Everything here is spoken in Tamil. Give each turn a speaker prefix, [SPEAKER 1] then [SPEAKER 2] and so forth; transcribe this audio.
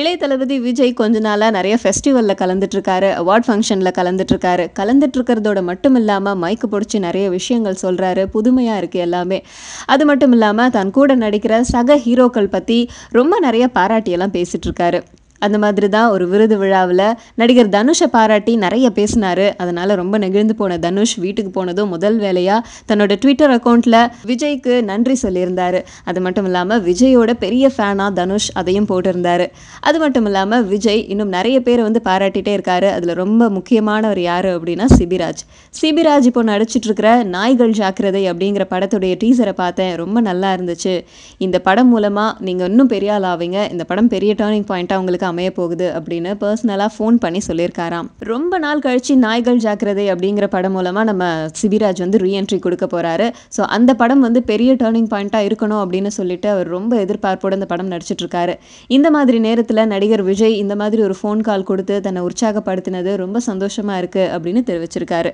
[SPEAKER 1] இளைய தளபதி விஜய் கொஞ்ச நாளா நெறைய ஃபெஸ்டிவல்ல கலந்துட்டு இருக்காரு. அவார்ட் ஃபங்ஷன்ல கலந்துட்டு இருக்காரு. கலந்துட்டு இருக்கிறதோட மட்டும் இல்லாம மைக் புடிச்சு நெறைய விஷயங்கள் சொல்றாரு. புதுமையா இருக்கு எல்லாமே. அது மட்டும் இல்லாம தன் கூட நடிக்கிற சக ஹீரோக்கள் பத்தி ரொம்ப நெறைய பாராட்டியெல்லாம் பேசிட்டு இருக்காரு. அந்த மாதிரி தான் ஒரு விருது விழாவுல நடிகர் தனுஷ பாராட்டி நெறைய பேசினாரு. அதனால ரொம்ப நெகிழ்ந்து போன தனுஷ் வீட்டுக்கு போனதும் முதல் வேலையா தன்னோட ட்விட்டர் அக்கவுண்ட்ல விஜய்க்கு நன்றி சொல்லியிருந்தாரு. அது மட்டும் இல்லாம விஜயோட பெரிய ஃபேனா தனுஷ் அதையும் போட்டிருந்தாரு. அது மட்டும் இல்லாம விஜய் இன்னும் நெறைய பேர வந்து பாராட்டிட்டே இருக்காரு. அதுல ரொம்ப முக்கியமானவர் யாரு அப்படின்னா சிபிராஜ். சிபிராஜ் இப்போ நடிச்சிட்டு இருக்கிற நாய்கள் ஜாக்கிரதை அப்படிங்கிற படத்துடைய டீசரை பார்த்தேன். ரொம்ப நல்லா இருந்துச்சு. இந்த படம் மூலமா நீங்க இன்னும் பெரிய ஆள் ஆவீங்க. இந்த படம் பெரிய டர்னிங் பாயிண்ட்டா உங்களுக்கு அமைய போகுது அப்படின்னு பர்சனலா ஃபோன் பண்ணி சொல்லியிருக்காராம். ரொம்ப நாள் கழிச்சு நாய்கள் ஜாக்கிரதை அப்படிங்கிற படம் மூலமா நம்ம சிபிராஜ் வந்து ரீஎன்ட்ரி கொடுக்க போறாரு. ஸோ அந்த படம் வந்து பெரிய டர்னிங் பாயிண்ட்டா இருக்கணும் அப்படின்னு சொல்லிட்டு அவர் ரொம்ப எதிர்பார்ப்போட இந்த படம் நடிச்சிட்டு இருக்காரு. இந்த மாதிரி நேரத்துல நடிகர் விஜய் இந்த மாதிரி ஒரு ஃபோன் கால் கொடுத்து தன்னை உற்சாகப்படுத்தினது ரொம்ப சந்தோஷமா இருக்கு அப்படின்னு தெரிவிச்சிருக்காரு.